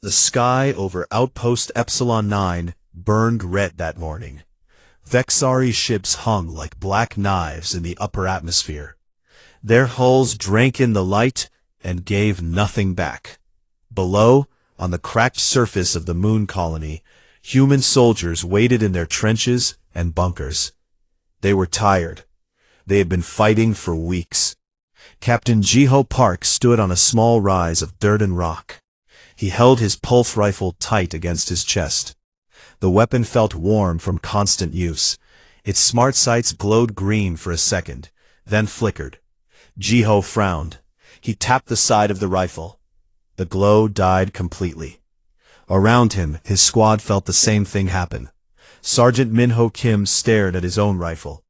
The sky over Outpost Epsilon 9 burned red that morning. Vexari ships hung like black knives in the upper atmosphere. Their hulls drank in the light and gave nothing back. Below, on the cracked surface of the moon colony, human soldiers waited in their trenches and bunkers. They were tired. They had been fighting for weeks. Captain Jiho Park stood on a small rise of dirt and rock. He held his pulse rifle tight against his chest. The weapon felt warm from constant use. Its smart sights glowed green for a second, then flickered. Jiho frowned. He tapped the side of the rifle. The glow died completely. Around him, his squad felt the same thing happen. Sergeant Minho Kim stared at his own rifle.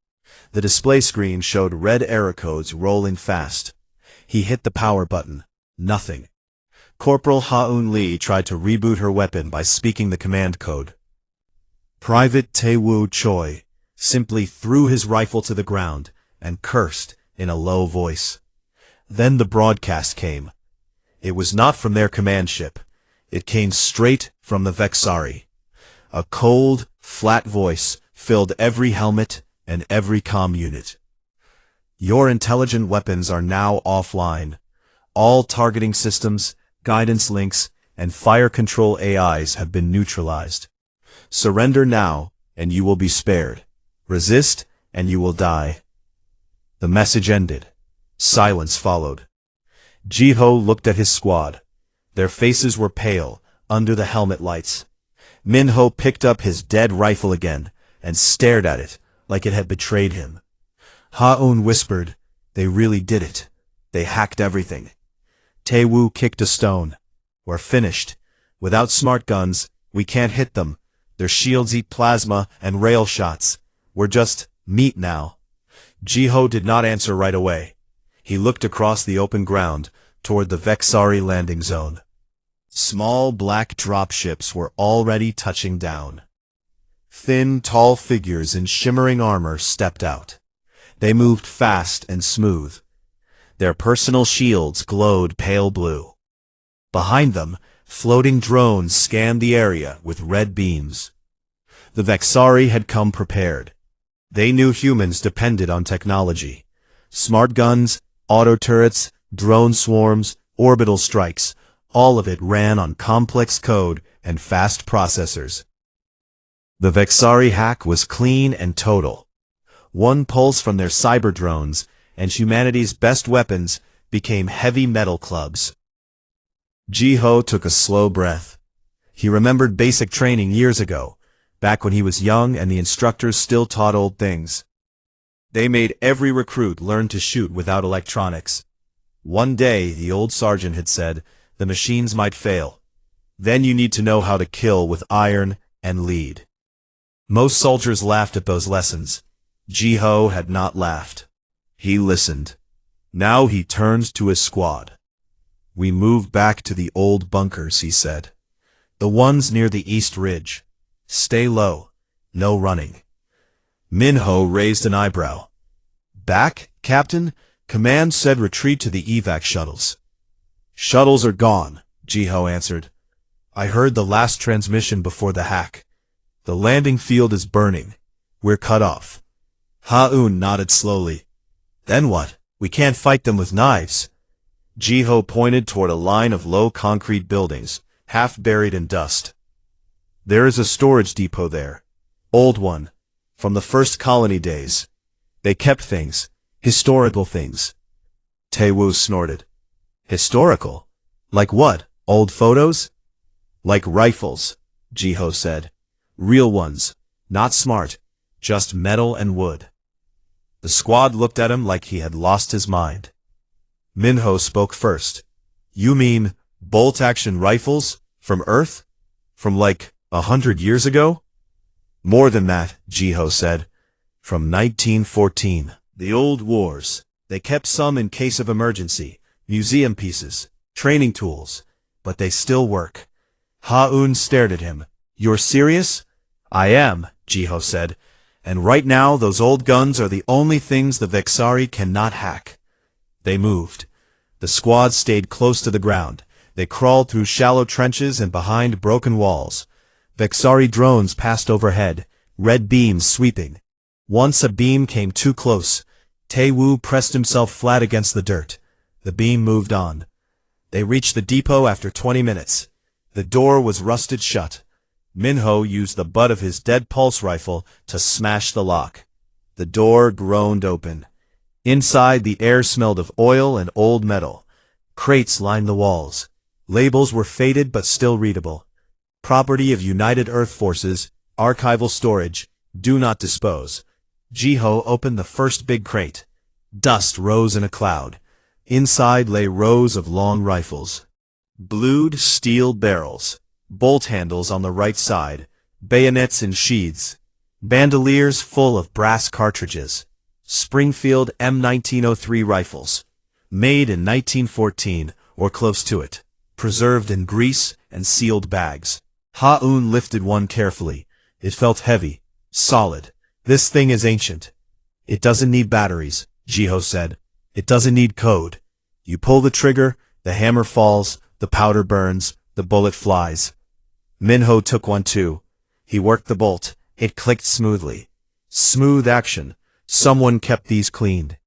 The display screen showed red error codes rolling fast. He hit the power button. Nothing. Corporal Ha-eun Lee tried to reboot her weapon by speaking the command code. Private Tae-woo Choi simply threw his rifle to the ground and cursed in a low voice. Then the broadcast came. It was not from their command ship. It came straight from the Vexari. A cold, flat voice filled every helmet and every comm unit. Your intelligent weapons are now offline. All targeting systems, guidance links, and fire control AIs have been neutralized. Surrender now, and you will be spared. Resist, and you will die. The message ended. Silence followed. Jiho looked at his squad. Their faces were pale, under the helmet lights. Minho picked up his dead rifle again, and stared at it, like it had betrayed him. Ha-eun whispered, "They really did it. They hacked everything." Tae-woo kicked a stone. "We're finished. Without smart guns, we can't hit them. Their shields eat plasma and rail shots. We're just meat now." Jiho did not answer right away. He looked across the open ground, toward the Vexari landing zone. Small black dropships were already touching down. Thin, tall figures in shimmering armor stepped out. They moved fast and smooth. Their personal shields glowed pale blue. Behind them, floating drones scanned the area with red beams. The Vexari had come prepared. They knew humans depended on technology. Smart guns, auto turrets, drone swarms, orbital strikes, all of it ran on complex code and fast processors. The Vexari hack was clean and total. One pulse from their cyber drones, and humanity's best weapons became heavy metal clubs. Jiho took a slow breath. He remembered basic training years ago, back when he was young and the instructors still taught old things. They made every recruit learn to shoot without electronics. One day, the old sergeant had said, the machines might fail. Then you need to know how to kill with iron and lead. Most soldiers laughed at those lessons. Jiho had not laughed. He listened. Now he turned to his squad. "We move back to the old bunkers," he said. "The ones near the East Ridge. Stay low. No running." Minho raised an eyebrow. "Back, Captain? Command said retreat to the evac shuttles." "Shuttles are gone," Jiho answered. "I heard the last transmission before the hack. The landing field is burning. We're cut off." Ha-eun nodded slowly. "Then what? We can't fight them with knives." Jiho pointed toward a line of low concrete buildings, half buried in dust. "There is a storage depot there. Old one. From the first colony days. They kept things. Historical things." Tae-woo snorted. "Historical? Like what? Old photos?" "Like rifles," Jiho said. "Real ones. Not smart. Just metal and wood." The squad looked at him like he had lost his mind. Minho spoke first. "You mean bolt-action rifles? From Earth? From like 100 years ago?" "More than that," Jiho said. "From 1914. The old wars. They kept some in case of emergency. Museum pieces. Training tools. But they still work." Ha-eun stared at him. "You're serious?" "I am," Jiho said. "And right now those old guns are the only things the Vexari cannot hack." They moved. The squad stayed close to the ground, They crawled through shallow trenches and behind broken walls. Vexari drones passed overhead, red beams sweeping. Once a beam came too close. Tae-woo pressed himself flat against the dirt. The beam moved on. They reached the depot after 20 minutes. The door was rusted shut. Minho used the butt of his dead pulse rifle to smash the lock. The door groaned open. Inside, the air smelled of oil and old metal. Crates lined the walls. Labels were faded but still readable. Property of United Earth Forces, archival storage, do not dispose. Jiho opened the first big crate. Dust rose in a cloud. Inside lay rows of long rifles. Blued steel barrels. Bolt handles on the right side. Bayonets in sheaths. Bandoliers full of brass cartridges. Springfield M1903 rifles. Made in 1914, or close to it. Preserved in grease and sealed bags. Ha-un lifted one carefully. It felt heavy. Solid. This thing is ancient. It doesn't need batteries, Jiho said. It doesn't need code. You pull the trigger, the hammer falls, the powder burns, the bullet flies. Minho took one too. He worked the bolt. It clicked smoothly. Smooth action. Someone kept these cleaned.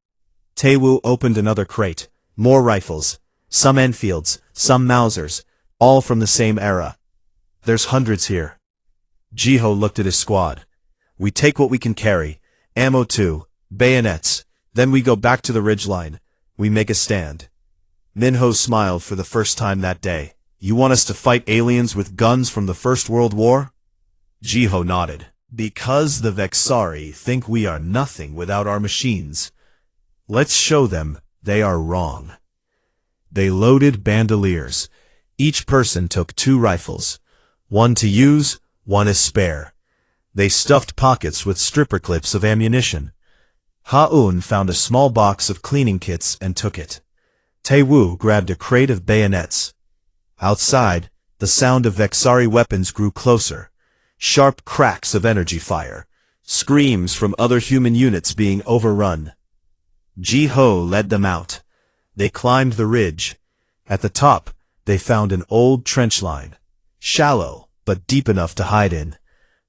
Tae-woo opened another crate. More rifles. Some Enfields, some Mausers, all from the same era. There's hundreds here. Jiho looked at his squad. We take what we can carry. Ammo too. Bayonets. Then we go back to the ridgeline. We make a stand. Minho smiled for the first time that day. You want us to fight aliens with guns from the First World War? Jiho nodded. Because the Vexari think we are nothing without our machines. Let's show them they are wrong. They loaded bandoliers. Each person took 2 rifles. One to use, one as spare. They stuffed pockets with stripper clips of ammunition. Ha-un found a small box of cleaning kits and took it. Tae-woo grabbed a crate of bayonets. Outside, the sound of Vexari weapons grew closer. Sharp cracks of energy fire. Screams from other human units being overrun. Jiho led them out. They climbed the ridge. At the top, they found an old trench line. Shallow, but deep enough to hide in.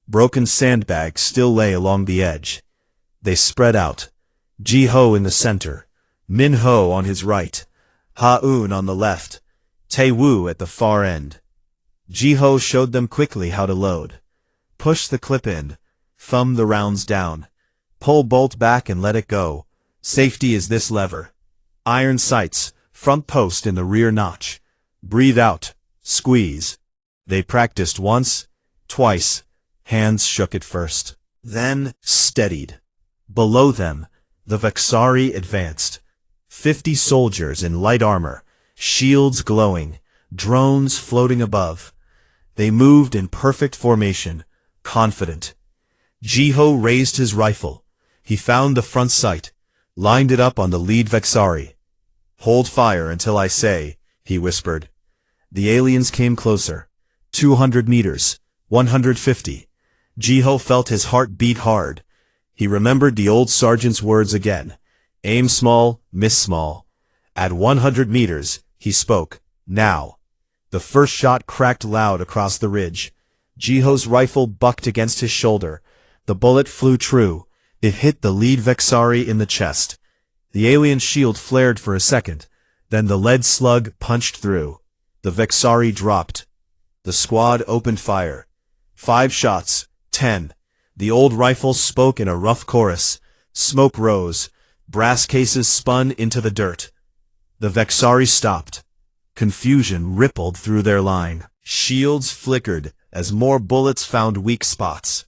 Broken sandbags still lay along the edge. They spread out. Jiho in the center. Minho on his right. Ha-un on the left. Tae-woo at the far end. Jiho showed them quickly how to load. Push the clip in. Thumb the rounds down. Pull bolt back and let it go. Safety is this lever. Iron sights, front post in the rear notch. Breathe out. Squeeze. They practiced once, twice. Hands shook at first. Then steadied. Below them, the Vexari advanced. 50 soldiers in light armor, shields glowing, drones floating above. They moved in perfect formation, confident. Jiho raised his rifle. He found the front sight, lined it up on the lead Vexari. Hold fire until I say, he whispered. The aliens came closer. 200 meters, 150. Jiho felt his heart beat hard. He remembered the old sergeant's words again. Aim small, miss small. At 100 meters, he spoke. Now. The first shot cracked loud across the ridge. Jiho's rifle bucked against his shoulder. The bullet flew true. It hit the lead Vexari in the chest. The alien shield flared for a second. Then the lead slug punched through. The Vexari dropped. The squad opened fire. 5 shots. 10. The old rifle spoke in a rough chorus. Smoke rose. Brass cases spun into the dirt. The Vexari stopped. Confusion rippled through their line. Shields flickered as more bullets found weak spots.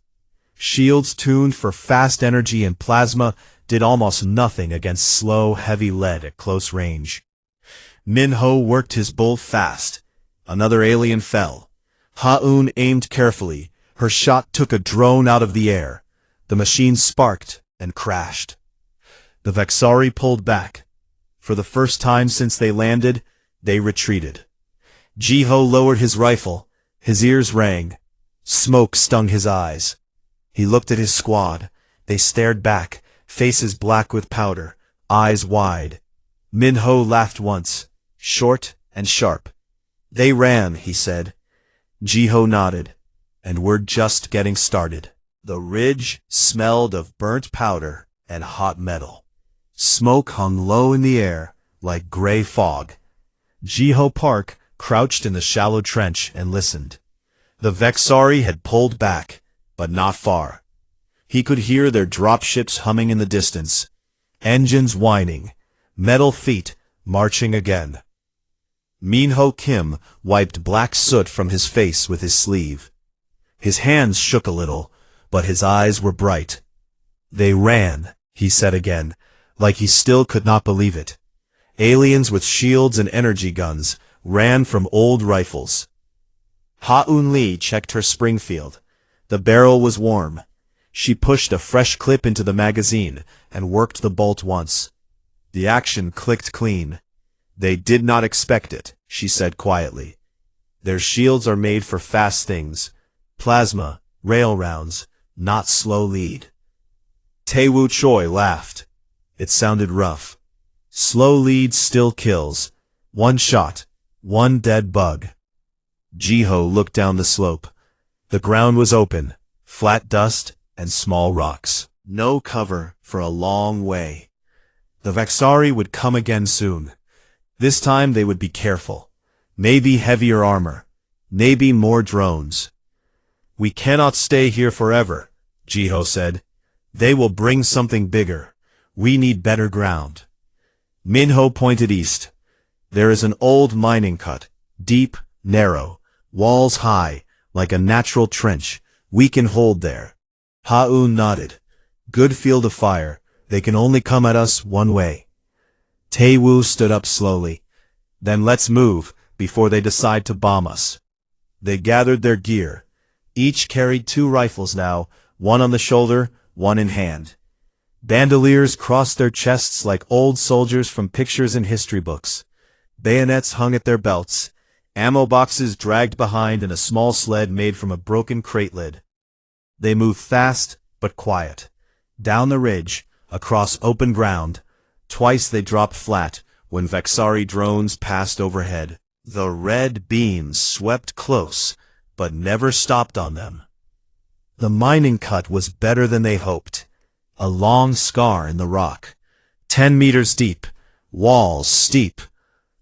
Shields tuned for fast energy and plasma did almost nothing against slow, heavy lead at close range. Minho worked his bull fast. Another alien fell. Ha-un aimed carefully. Her shot took a drone out of the air. The machine sparked and crashed. The Vexari pulled back. For the first time since they landed, they retreated. Jiho lowered his rifle. His ears rang. Smoke stung his eyes. He looked at his squad. They stared back, faces black with powder, eyes wide. Minho laughed once, short and sharp. They ran, he said. Jiho nodded. And we're just getting started. The ridge smelled of burnt powder and hot metal. Smoke hung low in the air, like gray fog. Jiho Park crouched in the shallow trench and listened. The Vexari had pulled back, but not far. He could hear their dropships humming in the distance, engines whining, metal feet marching again. Minho Kim wiped black soot from his face with his sleeve. His hands shook a little, but his eyes were bright. They ran, he said again, like he still could not believe it. Aliens with shields and energy guns ran from old rifles. Ha-Un Lee checked her Springfield. The barrel was warm. She pushed a fresh clip into the magazine and worked the bolt once. The action clicked clean. They did not expect it, she said quietly. Their shields are made for fast things. Plasma, rail rounds, not slow lead. Tae-Woo Choi laughed. It sounded rough. Slow lead still kills. One shot, one dead bug. Jiho looked down the slope. The ground was open, flat dust and small rocks. No cover for a long way. The Vexari would come again soon. This time they would be careful. Maybe heavier armor. Maybe more drones. We cannot stay here forever, Jiho said. They will bring something bigger. We need better ground. Minho pointed east. There is an old mining cut, deep, narrow, walls high, like a natural trench. We can hold there. Ha-Un nodded. Good field of fire. They can only come at us one way. Tae-Woo stood up slowly. Then let's move, before they decide to bomb us. They gathered their gear. Each carried 2 rifles now, one on the shoulder, one in hand. Bandoliers crossed their chests like old soldiers from pictures in history books. Bayonets hung at their belts. Ammo boxes dragged behind in a small sled made from a broken crate lid. They moved fast, but quiet. Down the ridge, across open ground. Twice they dropped flat when Vexari drones passed overhead. The red beams swept close, but never stopped on them. The mining cut was better than they hoped. A long scar in the rock. 10 meters deep. Walls steep.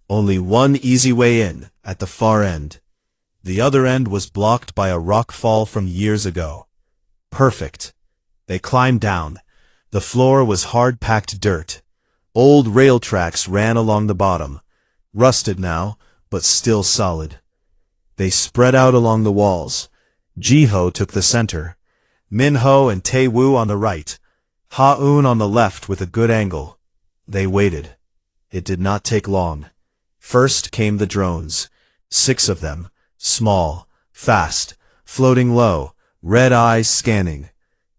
Only one easy way in, at the far end. The other end was blocked by a rock fall from years ago. Perfect. They climbed down. The floor was hard-packed dirt. Old rail tracks ran along the bottom. Rusted now, but still solid. They spread out along the walls. Jiho took the center. Minho and Tae-Woo on the right. Ha-Un on the left with a good angle. They waited. It did not take long. First came the drones. 6 of them. Small, fast, floating low, red eyes scanning.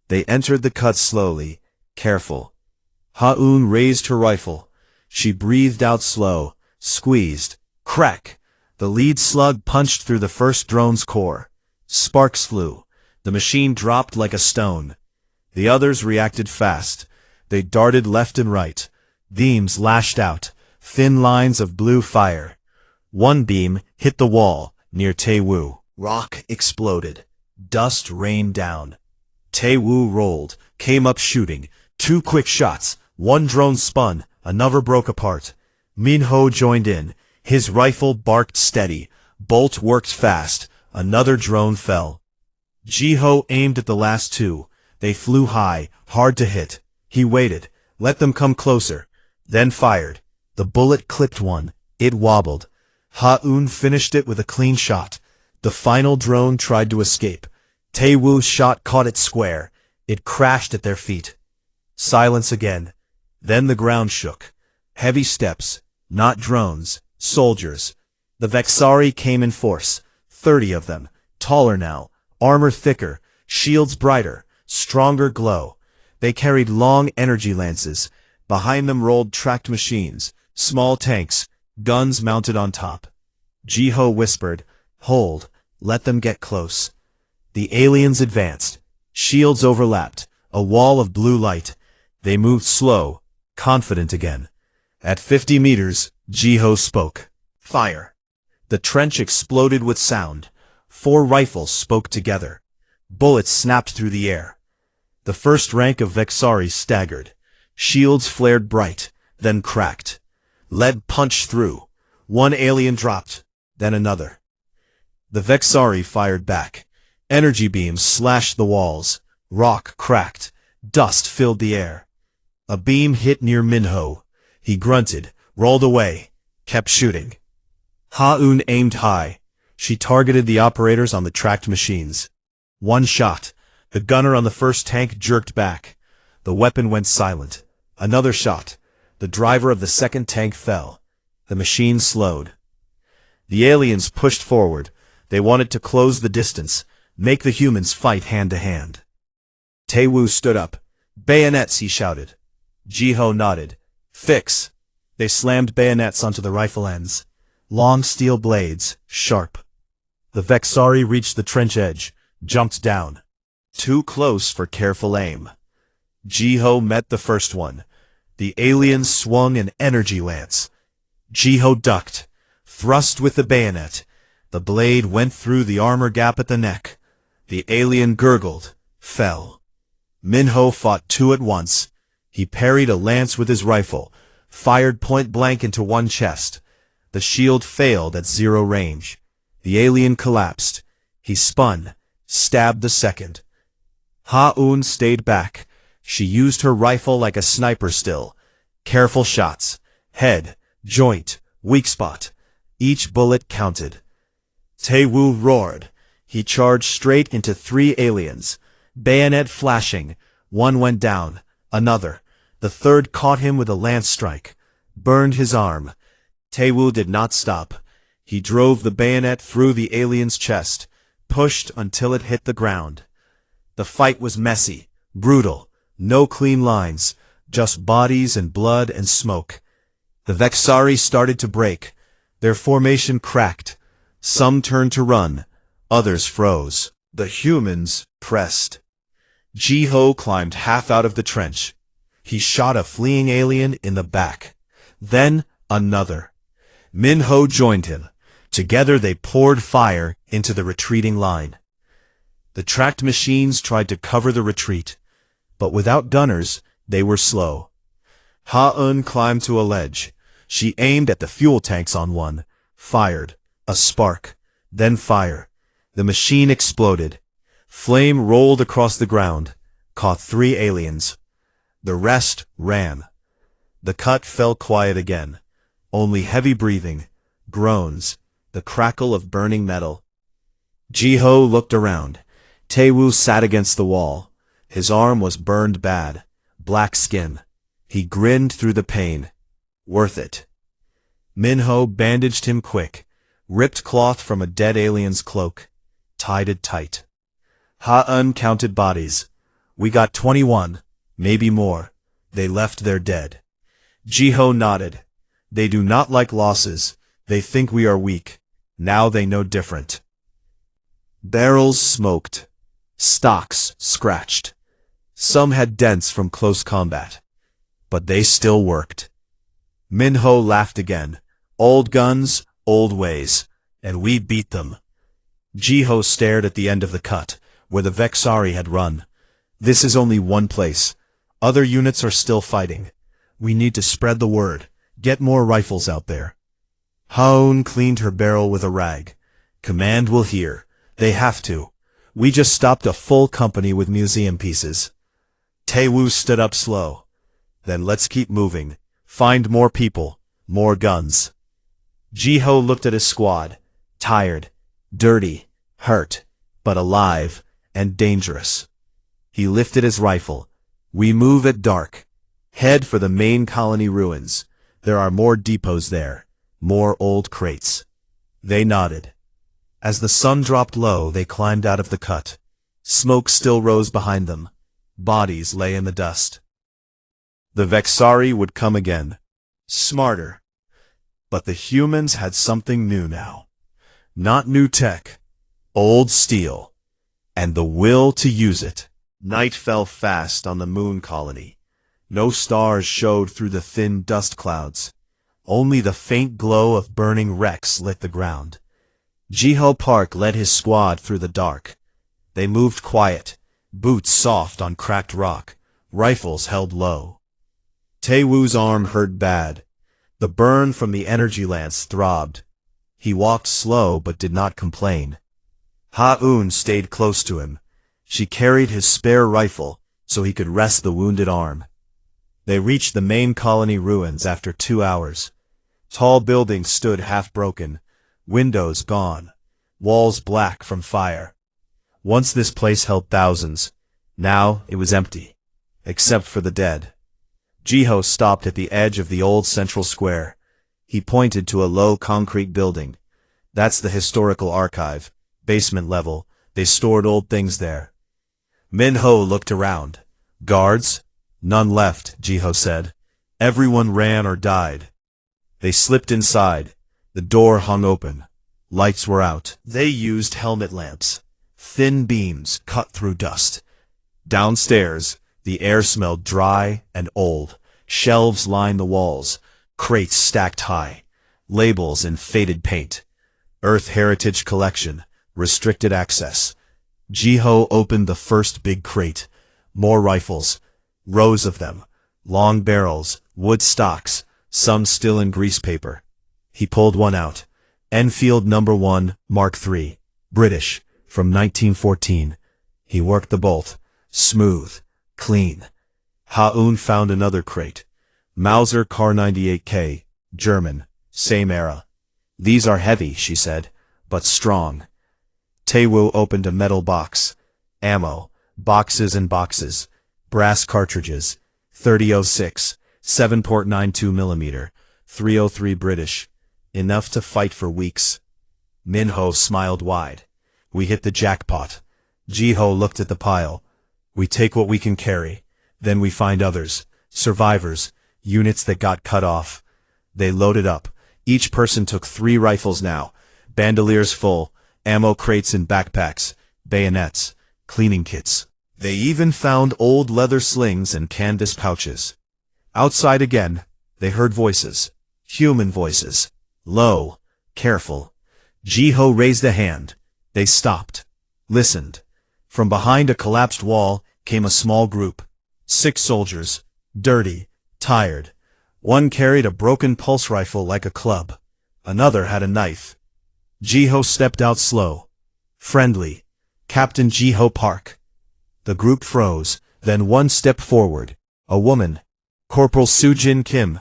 They entered the cut slowly, careful. Ha-Un raised her rifle. She breathed out slow, squeezed. Crack! The lead slug punched through the first drone's core. Sparks flew. The machine dropped like a stone. The others reacted fast. They darted left and right. Beams lashed out, thin lines of blue fire. One beam hit the wall near Tae-Woo. Rock exploded. Dust rained down. Tae-Woo rolled, came up shooting. 2 quick shots. One drone spun, another broke apart. Minho joined in. His rifle barked steady. Bolt worked fast. Another drone fell. Jiho aimed at the last 2. They flew high, hard to hit. He waited, let them come closer, then fired. The bullet clipped one. It wobbled. Ha-Un finished it with a clean shot. The final drone tried to escape. Tae-Woo's shot caught it square. It crashed at their feet. Silence again. Then the ground shook. Heavy steps. Not drones. Soldiers. The Vexari came in force. 30 of them. Taller now. Armor thicker. Shields brighter. Stronger glow. They carried long energy lances. Behind them rolled tracked machines. Small tanks. Guns mounted on top. Jiho whispered, "Hold. Let them get close." The aliens advanced. Shields overlapped. A wall of blue light. They moved slow, confident again. At 50 meters, Jiho spoke. "Fire." The trench exploded with sound. 4 rifles spoke together. Bullets snapped through the air. The first rank of Vexari staggered. Shields flared bright, then cracked. Lead punched through. 1 alien dropped, then another. The Vexari fired back. Energy beams slashed the walls. Rock cracked. Dust filled the air. A beam hit near Minho. He grunted, rolled away, kept shooting. Ha-Un aimed high. She targeted the operators on the tracked machines. 1 shot. The gunner on the first tank jerked back. The weapon went silent. Another shot. The driver of the second tank fell. The machine slowed. The aliens pushed forward. They wanted to close the distance, make the humans fight hand to hand. Tae-woo stood up. Bayonets, he shouted. Ji-ho nodded. Fix. They slammed bayonets onto the rifle ends. Long steel blades, sharp. The Vexari reached the trench edge, jumped down. Too close for careful aim. Ji-ho met the first one. The alien swung an energy lance. Ji-ho ducked, thrust with the bayonet. The blade went through the armor gap at the neck. The alien gurgled, fell. Minho fought 2 at once. He parried a lance with his rifle, fired point blank into one chest. The shield failed at 0 range. The alien collapsed. He spun, stabbed the second. Ha-Un stayed back. She used her rifle like a sniper still. Careful shots. Head, joint, weak spot. Each bullet counted. Tae-woo roared. He charged straight into 3 aliens. Bayonet flashing. 1 went down. Another. The third caught him with a lance strike. Burned his arm. Tae-woo did not stop. He drove the bayonet through the alien's chest. Pushed until it hit the ground. The fight was messy, brutal. No clean lines. Just bodies and blood and smoke. The Vexari started to break. Their formation cracked. Some turned to run. Others froze. The humans pressed. Ji-ho climbed half out of the trench. He shot a fleeing alien in the back. Then another. Minho joined him. Together they poured fire into the retreating line. The tracked machines tried to cover the retreat, but without gunners, they were slow. Ha-Un climbed to a ledge. She aimed at the fuel tanks on one, fired. A spark, then fire. The machine exploded. Flame rolled across the ground, caught 3 aliens. The rest ran. The cut fell quiet again. Only heavy breathing, groans, the crackle of burning metal. Ji-ho looked around. Tae-woo sat against the wall. His arm was burned bad, black skin. He grinned through the pain. Worth it. Minho bandaged him quick, ripped cloth from a dead alien's cloak, tied it tight. Ha-Un counted bodies. We got 21, maybe more. They left there dead. Ji-ho nodded. They do not like losses. They think we are weak. Now they know different. Barrels smoked. Stocks scratched. Some had dents from close combat. But they still worked. Minho laughed again. Old guns, old ways. And we beat them. Ji-ho stared at the end of the cut, where the Vexari had run. This is only one place. Other units are still fighting. We need to spread the word. Get more rifles out there. Ha-Un cleaned her barrel with a rag. Command will hear. They have to. We just stopped a full company with museum pieces. Tae-woo stood up slow. Then let's keep moving. Find more people. More guns. Ji-ho looked at his squad. Tired. Dirty. Hurt. But alive. And dangerous. He lifted his rifle. We move at dark. Head for the main colony ruins. There are more depots there. More old crates. They nodded. As the sun dropped low, they climbed out of the cut. Smoke still rose behind them. Bodies lay in the dust. The Vexari would come again. Smarter. But the humans had something new now. Not new tech. Old steel. And the will to use it. Night fell fast on the moon colony. No stars showed through the thin dust clouds. Only the faint glow of burning wrecks lit the ground. Jiho Park led his squad through the dark. They moved quiet, boots soft on cracked rock, rifles held low. Taewoo's arm hurt bad. The burn from the energy lance throbbed. He walked slow but did not complain. Ha-un stayed close to him. She carried his spare rifle so he could rest the wounded arm. They reached the main colony ruins after 2 hours. Tall buildings stood half-broken, windows gone, walls black from fire. Once this place held thousands. Now it was empty, except for the dead. Jiho stopped at the edge of the old central square. He pointed to a low concrete building. That's the historical archive, basement level. They stored old things there. Minho looked around. Guards? None left, Jiho said. Everyone ran or died. They slipped inside. The door hung open. Lights were out. They used helmet lamps. Thin beams cut through dust. Downstairs, the air smelled dry and old. Shelves lined the walls. Crates stacked high. Labels in faded paint. Earth Heritage Collection. Restricted access. Jiho opened the first big crate. More rifles. Rows of them. Long barrels, wood stocks, some still in grease paper. He pulled one out. Enfield No. 1, Mark III. British, from 1914. He worked the bolt. Smooth. Clean. Ha-un found another crate. Mauser Kar 98K. German. Same era. These are heavy, she said, but strong. Taewoo opened a metal box. Ammo. Boxes and boxes. Brass cartridges. 3006. 7-port 92mm. 303 British. Enough to fight for weeks. Minho smiled wide. We hit the jackpot. Jiho looked at the pile. We take what we can carry. Then we find others. Survivors. Units that got cut off. They loaded up. Each person took 3 rifles now. Bandoliers full. Ammo crates and backpacks. Bayonets. Cleaning kits. They even found old leather slings and canvas pouches. Outside again, they heard voices. Human voices. Low. Careful. Jiho raised a hand. They stopped. Listened. From behind a collapsed wall came a small group. 6 soldiers. Dirty. Tired. One carried a broken pulse rifle like a club. Another had a knife. Jiho stepped out slow. Friendly. Captain Jiho Park. The group froze, then one stepped forward. A woman. Corporal Soo-jin Kim.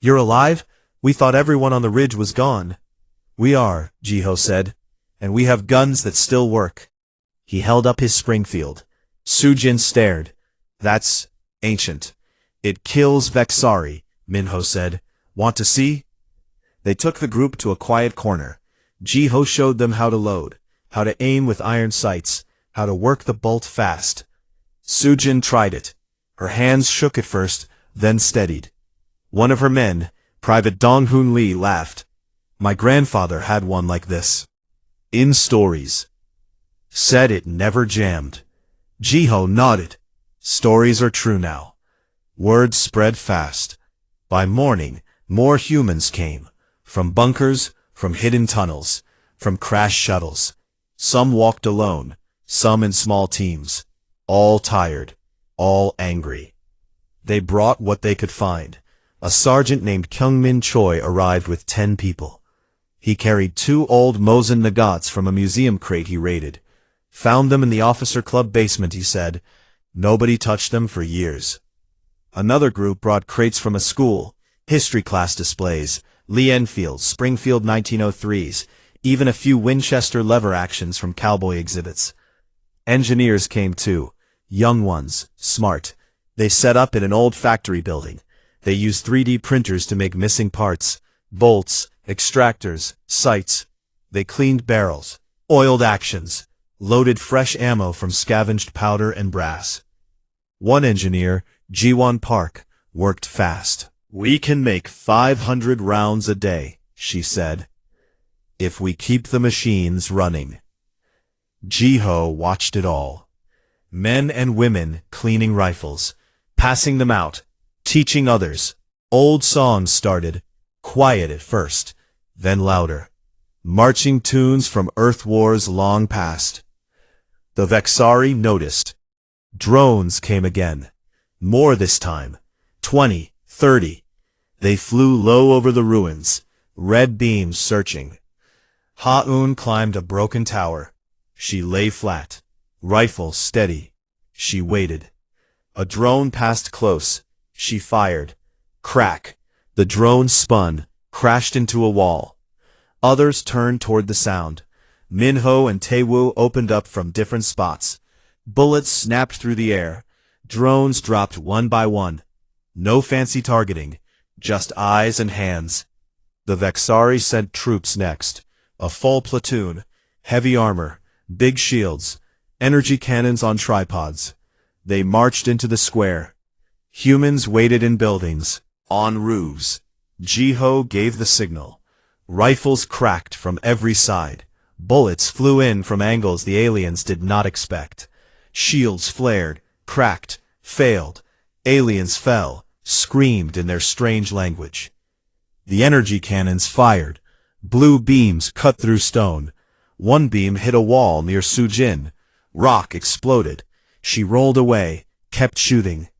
You're alive? We thought everyone on the ridge was gone. We are, Jiho said. And we have guns that still work. He held up his Springfield. Soo-jin stared. That's ancient. It kills Vexari, Minho said. Want to see? They took the group to a quiet corner. Jiho showed them how to load, how to aim with iron sights, how to work the bolt fast. Soo-jin tried it. Her hands shook at first, then steadied. One of her men, Private Dong-hoon Lee, laughed. My grandfather had one like this. In stories. Said it never jammed. Jiho nodded. Stories are true now. Word spread fast. By morning, more humans came. From bunkers, from hidden tunnels, from crashed shuttles. Some walked alone, some in small teams. All tired, all angry. They brought what they could find. A sergeant named Kyungmin Choi arrived with 10 people. He carried 2 old Mosin Nagats from a museum crate he raided. Found them in the officer club basement, he said. Nobody touched them for years. Another group brought crates from a school, history class displays, Lee Enfield, Springfield 1903s, even a few Winchester lever actions from cowboy exhibits. Engineers came too. Young ones, smart. They set up in an old factory building. They used 3D printers to make missing parts, bolts, extractors, sights. They cleaned barrels, oiled actions, loaded fresh ammo from scavenged powder and brass. One engineer, Jiwon Park, worked fast. We can make 500 rounds a day, she said, if we keep the machines running. Jiho watched it all. Men and women cleaning rifles, passing them out, teaching others. Old songs started. quiet at first, then louder. Marching tunes from Earth wars long past. The Vexari noticed. Drones came again. More this time. 20, 30. They flew low over the ruins, red beams searching. Ha-Un climbed a broken tower. She lay flat, rifle steady. She waited. A drone passed close. She fired. Crack. The drone spun, crashed into a wall. Others turned toward the sound. Minho and Taewoo opened up from different spots. Bullets snapped through the air. Drones dropped one by one. No fancy targeting, just eyes and hands. The Vexari sent troops next. A full platoon, heavy armor, big shields, energy cannons on tripods. They marched into the square. Humans waited in buildings, on roofs. Jiho gave the signal. Rifles cracked from every side. Bullets flew in from angles the aliens did not expect. Shields flared, cracked, failed. Aliens fell, screamed in their strange language. The energy cannons fired. Blue beams cut through stone. One beam hit a wall near Sujin. Rock exploded. She rolled away, kept shooting.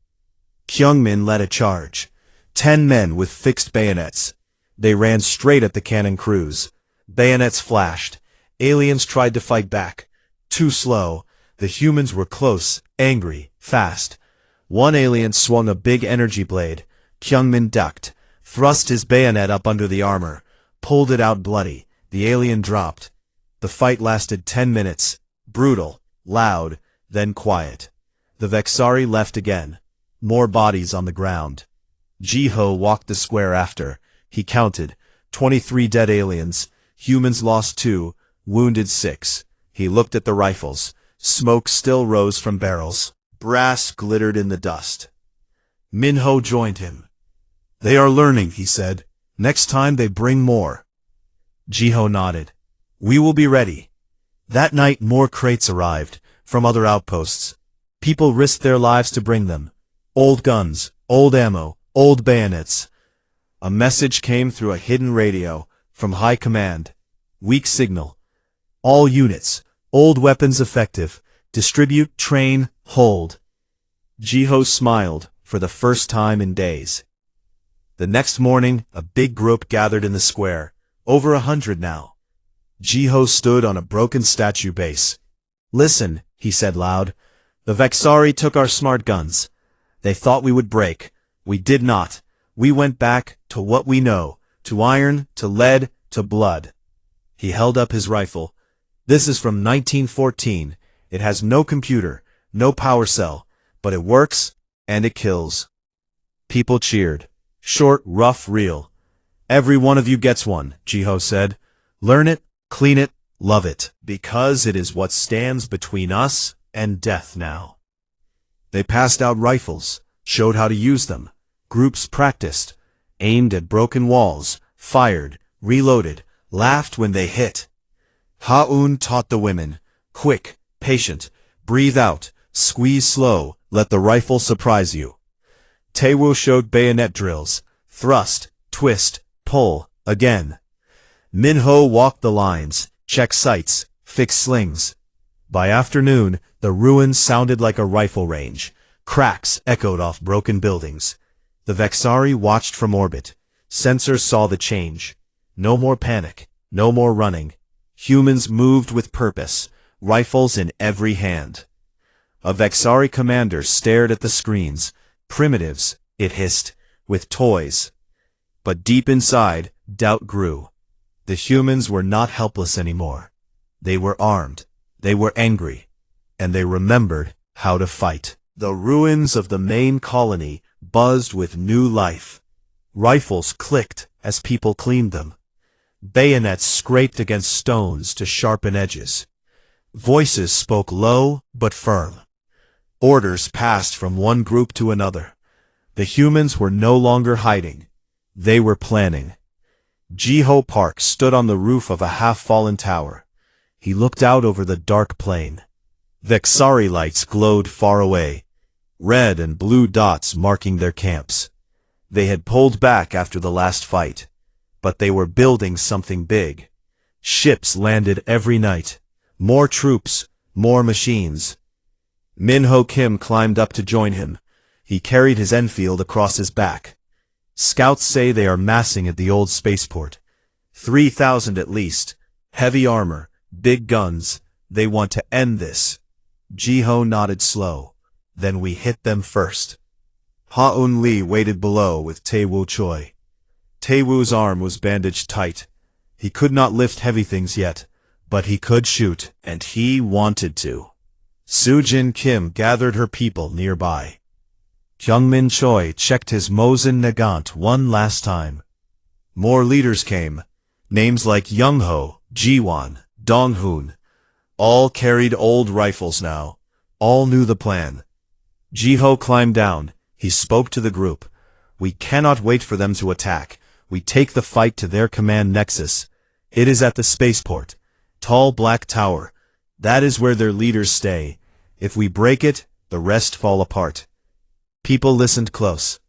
Kyungmin led a charge. 10 men with fixed bayonets. They ran straight at the cannon crews. Bayonets flashed. Aliens tried to fight back. Too slow. The humans were close, angry, fast. One alien swung a big energy blade. Kyungmin ducked, thrust his bayonet up under the armor, pulled it out bloody. The alien dropped. The fight lasted 10 minutes. Brutal, loud, then quiet. The Vexari left again. More bodies on the ground. Jiho walked the square after. He counted. 23 dead aliens. Humans lost 2, wounded 6. He looked at the rifles. Smoke still rose from barrels. Brass glittered in the dust. Minho joined him. "They are learning," he said. "Next time they bring more." Jiho nodded. "We will be ready." That night more crates arrived, from other outposts. People risked their lives to bring them. Old guns, old ammo, old bayonets. A message came through a hidden radio, from High Command. Weak signal. All units, old weapons effective. Distribute, train, hold. Jiho smiled, for the first time in days. The next morning, a big group gathered in the square. Over 100 now. Jiho stood on a broken statue base. "Listen," he said loud. "The Vexari took our smart guns. They thought we would break. We did not. We went back to what we know, to iron, to lead, to blood." He held up his rifle. "This is from 1914. It has no computer, no power cell, but it works, and it kills." People cheered. Short, rough, real. "Every one of you gets one," Jiho said. "Learn it, clean it, love it, because it is what stands between us and death now." They passed out rifles, showed how to use them. Groups practiced, aimed at broken walls, fired, reloaded, laughed when they hit. Ha-Un taught the women. Quick, patient, breathe out, squeeze slow, let the rifle surprise you. Taewoo showed bayonet drills. Thrust, twist, pull, again. Minho walked the lines, checked sights, fixed slings. By afternoon, the ruins sounded like a rifle range. Cracks echoed off broken buildings. The Vexari watched from orbit. Sensors saw the change. No more panic, no more running. Humans moved with purpose, rifles in every hand. A Vexari commander stared at the screens. Primitives, it hissed, with toys. But deep inside, doubt grew. The humans were not helpless anymore. They were armed, they were angry, and they remembered how to fight. The ruins of the main colony buzzed with new life. Rifles clicked as people cleaned them. Bayonets scraped against stones to sharpen edges. Voices spoke low but firm. Orders passed from one group to another. The humans were no longer hiding. They were planning. Jiho Park stood on the roof of a half-fallen tower. He looked out over the dark plain. Vexari lights glowed far away, red and blue dots marking their camps. They had pulled back after the last fight. but they were building something big. Ships landed every night. More troops, more machines. Min-ho Kim climbed up to join him. He carried his Enfield across his back. Scouts say they are massing at the old spaceport. 3,000 at least. Heavy armor, big guns. They want to end this. Ji-ho nodded slow. Then we hit them first. Ha-un Lee waited below with Tae-woo Choi. Tae-woo's arm was bandaged tight. He could not lift heavy things yet, but he could shoot, and he wanted to. Soo-jin Kim gathered her people nearby. Kyungmin Choi checked his Mosin Nagant one last time. More leaders came. Names like Young-ho, Ji-won, Dong-hoon. All carried old rifles now. All knew the plan. Ji-ho climbed down. He spoke to the group. We cannot wait for them to attack. We take the fight to their command nexus. It is at the spaceport. Tall black tower. That is where their leaders stay. If we break it, the rest fall apart. People listened close.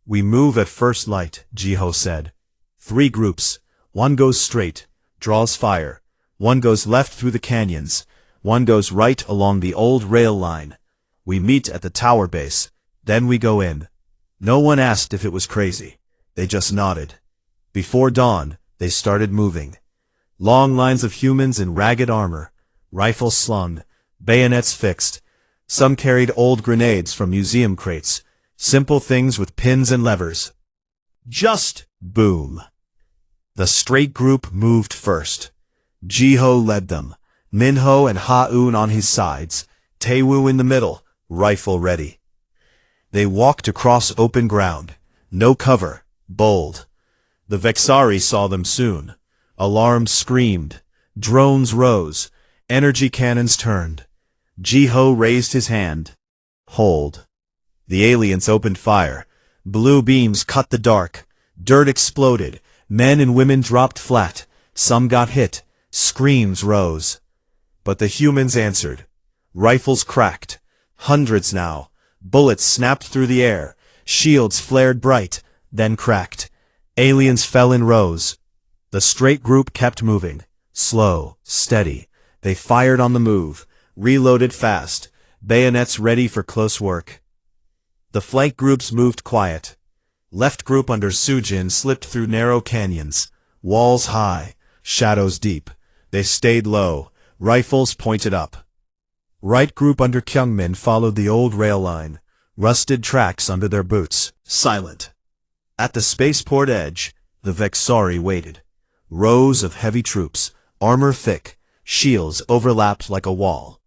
We move at first light, Ji-ho said. 3 groups. One goes straight, draws fire. One goes left through the canyons. One goes right along the old rail line. We meet at the tower base. Then we go in. No one asked if it was crazy. They just nodded. Before dawn, they started moving. Long lines of humans in ragged armor, rifles slung, bayonets fixed. Some carried old grenades from museum crates, simple things with pins and levers. Just boom. The straight group moved first. Ji-ho led them, Min-ho and Ha-un on his sides, Tae-woo in the middle, rifle ready. They walked across open ground. No cover, bold. The Vexari saw them soon. Alarms screamed. Drones rose. Energy cannons turned. Ji-ho raised his hand. Hold. The aliens opened fire. Blue beams cut the dark. Dirt exploded. Men and women dropped flat. Some got hit. Screams rose. But the humans answered. Rifles cracked. Hundreds now. Bullets snapped through the air. Shields flared bright, then cracked. Aliens fell in rows. The straight group kept moving. Slow, steady. They fired on the move. Reloaded fast. Bayonets ready for close work. The flank groups moved quiet. Left group under Soo-jin slipped through narrow canyons. Walls high. Shadows deep. They stayed low. Rifles pointed up. Right group under Kyungmin followed the old rail line. Rusted tracks under their boots. Silent. At the spaceport edge, the Vexari waited. Rows of heavy troops, armor thick, shields overlapped like a wall.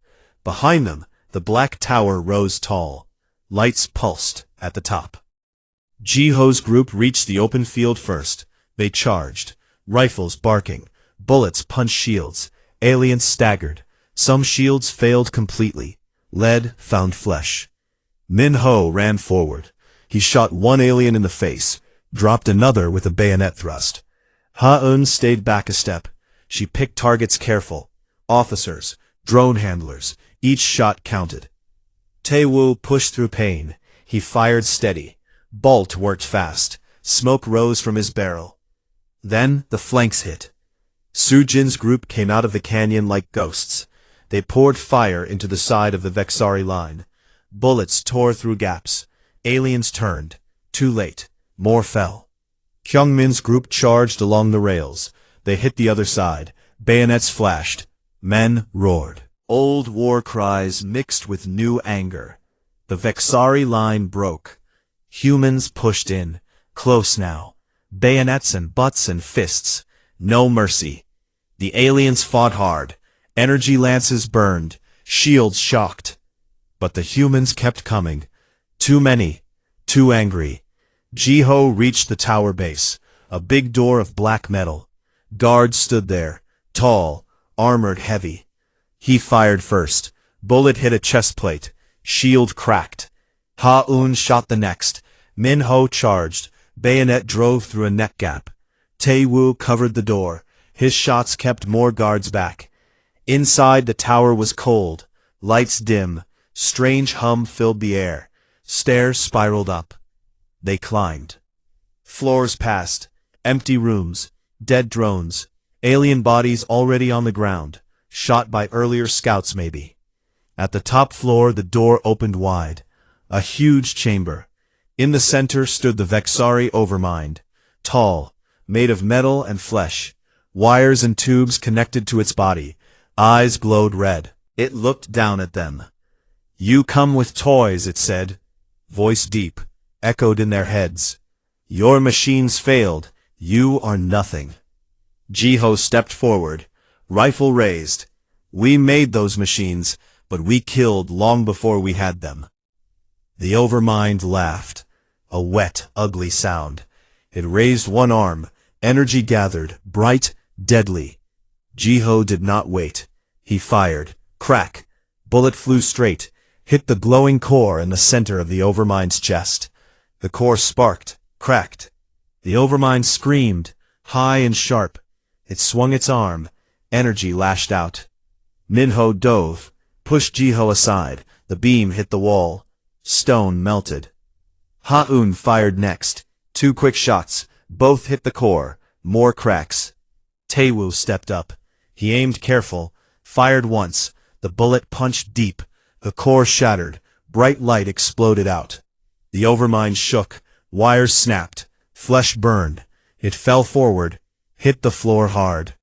Behind them, the black tower rose tall. Lights pulsed at the top. Ji-ho's group reached the open field first. They charged. Rifles barking. Bullets punched shields. Aliens staggered. Some shields failed completely. Lead found flesh. Min-ho ran forward. He shot one alien in the face, dropped another with a bayonet thrust. Ha-un stayed back a step. She picked targets careful. Officers, drone handlers, each shot counted. Tae-woo pushed through pain. He fired steady. Bolt worked fast. Smoke rose from his barrel. Then the flanks hit. Soo-jin's group came out of the canyon like ghosts. They poured fire into the side of the Vexari line. Bullets tore through gaps. Aliens turned. Too late. More fell. Kyungmin's group charged along the rails. They hit the other side. Bayonets flashed. Men roared. Old war cries mixed with new anger. The Vexari line broke. Humans pushed in. Close now. Bayonets and butts and fists. No mercy. The aliens fought hard. Energy lances burned. Shields shocked. But the humans kept coming. Too many. Too angry. Ji-ho reached the tower base. A big door of black metal. Guards stood there. Tall. Armored heavy. He fired first. Bullet hit a chest plate. Shield cracked. Ha-un shot the next. Min-ho charged. Bayonet drove through a neck gap. Tae-woo covered the door. His shots kept more guards back. Inside the tower was cold. Lights dim. Strange hum filled the air. Stairs spiraled up. They climbed. Floors passed. Empty rooms. Dead drones. Alien bodies already on the ground. Shot by earlier scouts maybe. At the top floor the door opened wide. A huge chamber. In the center stood the Vexari Overmind. Tall, made of metal and flesh. Wires and tubes connected to its body. Eyes glowed red. It looked down at them. "You come with toys," it said. Voice deep, echoed in their heads. "Your machines failed. You are nothing." Jiho stepped forward, rifle raised. "We made those machines, but we killed long before we had them." The Overmind laughed. A wet, ugly sound. It raised one arm. Energy gathered, bright, deadly. Jiho did not wait. He fired. Crack! Bullet flew straight, hit the glowing core in the center of the Overmind's chest. The core sparked, cracked. The Overmind screamed, high and sharp. It swung its arm. Energy lashed out. Minho dove, pushed Jiho aside. The beam hit the wall. Stone melted. Ha-Un fired next. 2 quick shots. Both hit the core. More cracks. Taewoo stepped up. He aimed careful. Fired once. The bullet punched deep. The core shattered. Bright light exploded out. The Overmind shook. Wires snapped. Flesh burned. It fell forward. Hit the floor hard.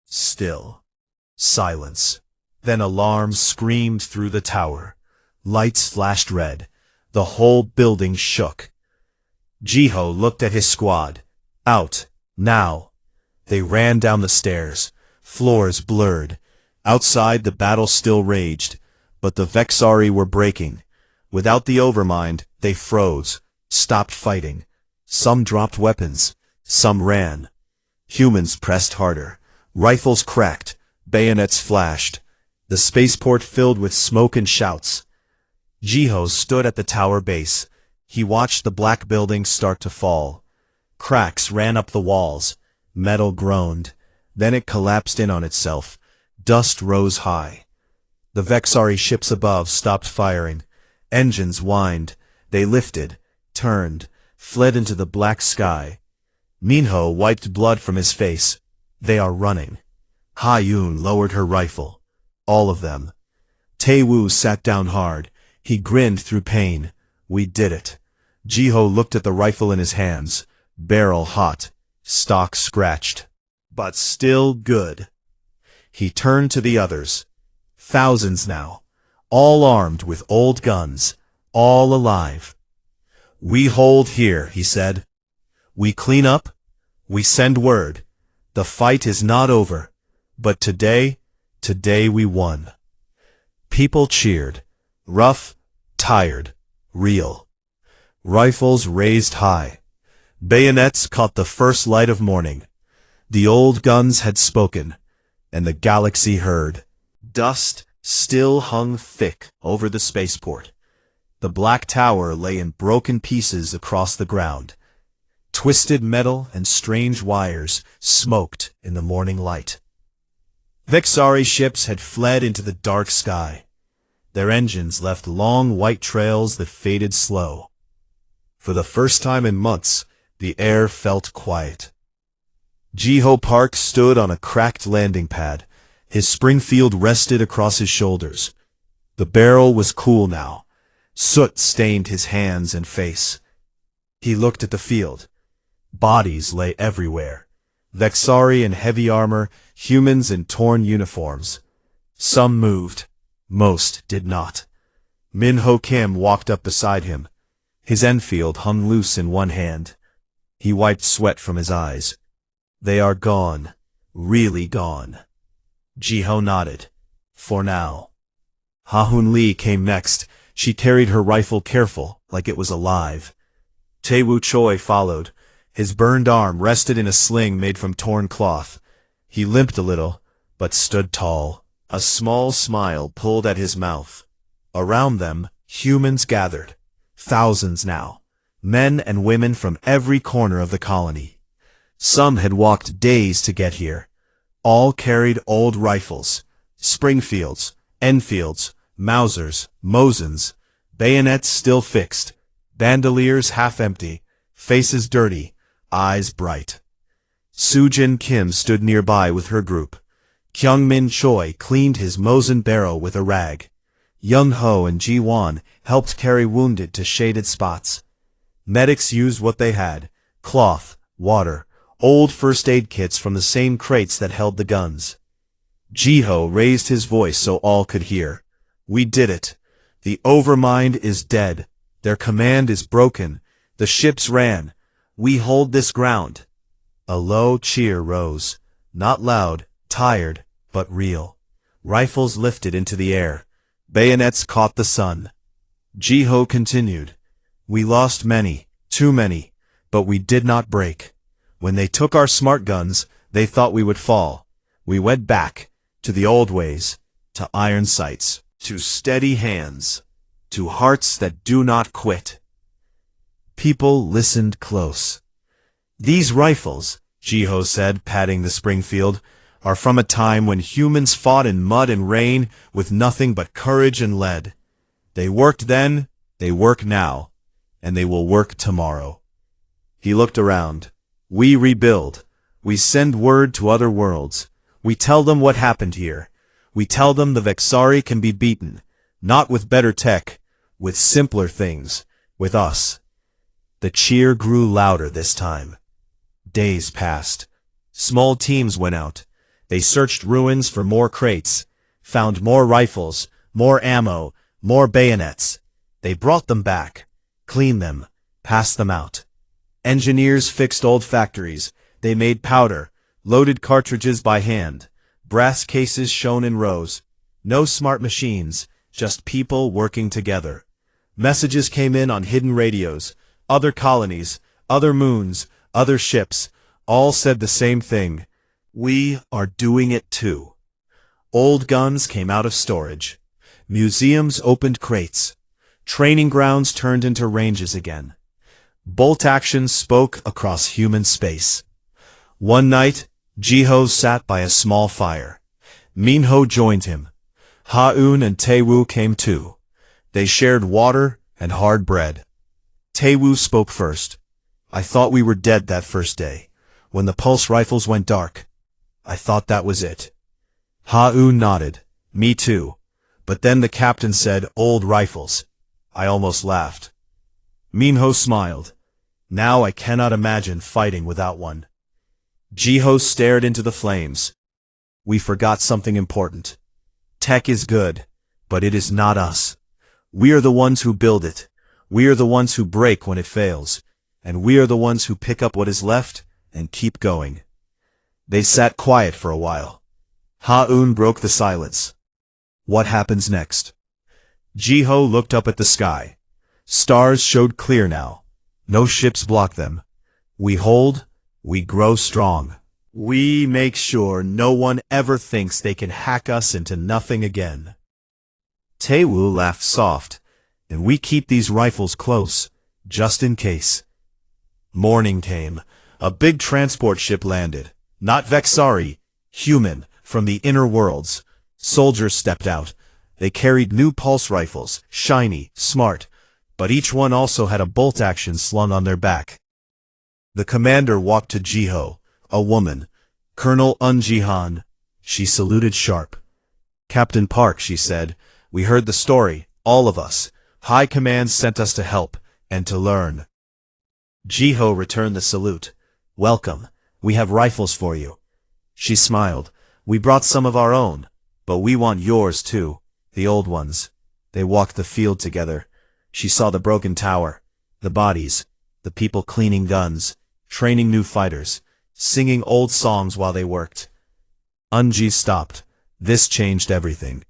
Still. Silence. Then alarms screamed through the tower. Lights flashed red. The whole building shook. Jiho looked at his squad. Out. Now. They ran down the stairs. Floors blurred. Outside the battle still raged. But the Vexari were breaking. Without the Overmind, they froze. Stopped fighting. Some dropped weapons. Some ran. Humans pressed harder. Rifles cracked. Bayonets flashed. The spaceport filled with smoke and shouts. Jiho stood at the tower base. He watched the black building start to fall. Cracks ran up the walls. Metal groaned. Then it collapsed in on itself. Dust rose high. The Vexari ships above stopped firing. Engines whined. They lifted, turned, fled into the black sky. Minho wiped blood from his face. They are running. Ha-Un lowered her rifle. All of them. Taewoo sat down hard. He grinned through pain. We did it. Jiho looked at the rifle in his hands. Barrel hot. Stock scratched. But still good. He turned to the others. Thousands now. All armed with old guns. All alive. "We hold here," he said. "We clean up. We send word. The fight is not over. But today we won." People cheered. Rough, tired, real. Rifles raised high. Bayonets caught the first light of morning. The old guns had spoken, and the galaxy heard. Dust still hung thick over the spaceport. The black tower lay in broken pieces across the ground. Twisted metal and strange wires smoked in the morning light. Vexari ships had fled into the dark sky. Their engines left long white trails that faded slow. For the first time in months, the air felt quiet. Jiho Park stood on a cracked landing pad. His Springfield rested across his shoulders. The barrel was cool now. Soot stained his hands and face. He looked at the field. Bodies lay everywhere. Vexari in heavy armor, humans in torn uniforms. Some moved. Most did not. Minho Kim walked up beside him. His Enfield hung loose in one hand. He wiped sweat from his eyes. They are gone. Really gone. Jiho nodded. For now. Ha-Un Lee came next. She carried her rifle careful, like it was alive. Taewoo Choi followed. His burned arm rested in a sling made from torn cloth. He limped a little, but stood tall. A small smile pulled at his mouth. Around them, humans gathered. Thousands now. Men and women from every corner of the colony. Some had walked days to get here. All carried old rifles. Springfields, Enfields, Mausers, Mosins, bayonets still fixed, bandoliers half empty, faces dirty, eyes bright. Sujin Kim stood nearby with her group. Kyungmin Choi cleaned his Mosin barrow with a rag. Young Ho and Ji Won helped carry wounded to shaded spots. Medics used what they had: cloth, water, old first aid kits from the same crates that held the guns. Ji-ho raised his voice so all could hear. "We did it. The Overmind is dead. Their command is broken. The ships ran. We hold this ground." A low cheer rose. Not loud, tired, but real. Rifles lifted into the air. Bayonets caught the sun. Ji-ho continued. "We lost many, too many, but we did not break. When they took our smart guns, they thought we would fall. We went back, to the old ways, to iron sights, to steady hands, to hearts that do not quit." People listened close. "These rifles," Ji-ho said, patting the Springfield, "are from a time when humans fought in mud and rain with nothing but courage and lead. They worked then, they work now, and they will work tomorrow." He looked around. "We rebuild. We send word to other worlds. We tell them what happened here. We tell them the Vexari can be beaten, not with better tech, with simpler things, with us." The cheer grew louder this time. Days passed. Small teams went out. They searched ruins for more crates, found more rifles, more ammo, more bayonets. They brought them back, cleaned them, passed them out. Engineers fixed old factories. They made powder, loaded cartridges by hand. Brass cases shone in rows. No smart machines, just people working together. Messages came in on hidden radios. Other colonies, other moons, other ships, all said the same thing: "We are doing it too." Old guns came out of storage. Museums opened crates. Training grounds turned into ranges again. Bolt action spoke across human space. One night, Ji-ho sat by a small fire. Min-ho joined him. Ha-eun and Tae-woo came too. They shared water and hard bread. Tae-woo spoke first. "I thought we were dead that first day. When the pulse rifles went dark, I thought that was it." Ha-eun nodded. "Me too. But then the captain said, 'Old rifles.' I almost laughed." Min-ho smiled. "Now I cannot imagine fighting without one." Ji-ho stared into the flames. "We forgot something important. Tech is good, but it is not us. We are the ones who build it. We are the ones who break when it fails. And we are the ones who pick up what is left and keep going." They sat quiet for a while. Ha-eun broke the silence. "What happens next?" Ji-ho looked up at the sky. Stars showed clear now. No ships blocked them. "We hold, we grow strong. We make sure no one ever thinks they can hack us into nothing again." Tae-woo laughed soft. "And we keep these rifles close, just in case." Morning came. A big transport ship landed. Not Vexari, human, from the inner worlds. Soldiers stepped out. They carried new pulse rifles, shiny, smart, but each one also had a bolt action slung on their back. The commander walked to Ji-ho, a woman. "Colonel Un Ji-han." She saluted sharp. "Captain Park," she said, "we heard the story, all of us. High Command sent us to help, and to learn." Ji-ho returned the salute. "Welcome. We have rifles for you." She smiled. "We brought some of our own, but we want yours too, the old ones." They walked the field together. She saw the broken tower, the bodies, the people cleaning guns, training new fighters, singing old songs while they worked. Unji stopped. This changed everything.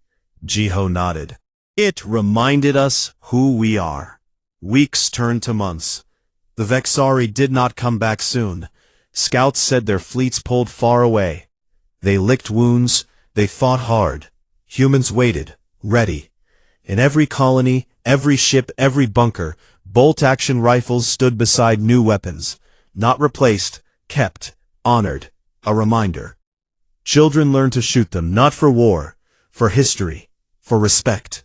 Ji-ho nodded. "It reminded us who we are." Weeks turned to months. The Vexari did not come back soon. Scouts said their fleets pulled far away. They licked wounds. They fought hard. Humans waited, ready. In every colony, every ship, every bunker, bolt-action rifles stood beside new weapons. Not replaced, kept, honored, a reminder. Children learned to shoot them, not for war, for history, for respect.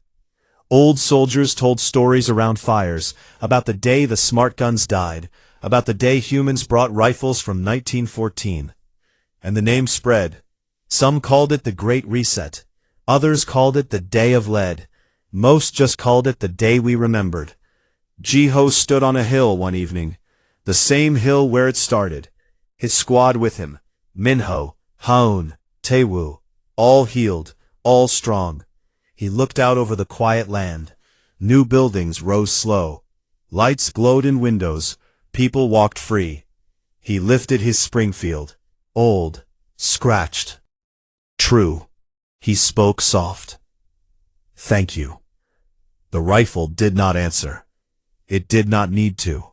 Old soldiers told stories around fires, about the day the smart guns died, about the day humans brought rifles from 1914. And the name spread. Some called it the Great Reset. Others called it the Day of Lead. Most just called it the day we remembered. Ji-Ho stood on a hill one evening, the same hill where it started. His squad with him, Minho, Haun, Taewoo, all healed, all strong. He looked out over the quiet land. New buildings rose slow. Lights glowed in windows. People walked free. He lifted his Springfield. Old, scratched. True. He spoke soft. Thank you. The rifle did not answer. It did not need to.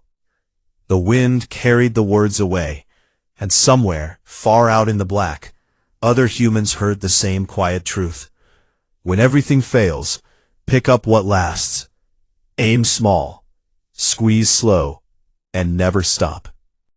The wind carried the words away, and somewhere, far out in the black, other humans heard the same quiet truth. When everything fails, pick up what lasts. Aim small, squeeze slow, and never stop.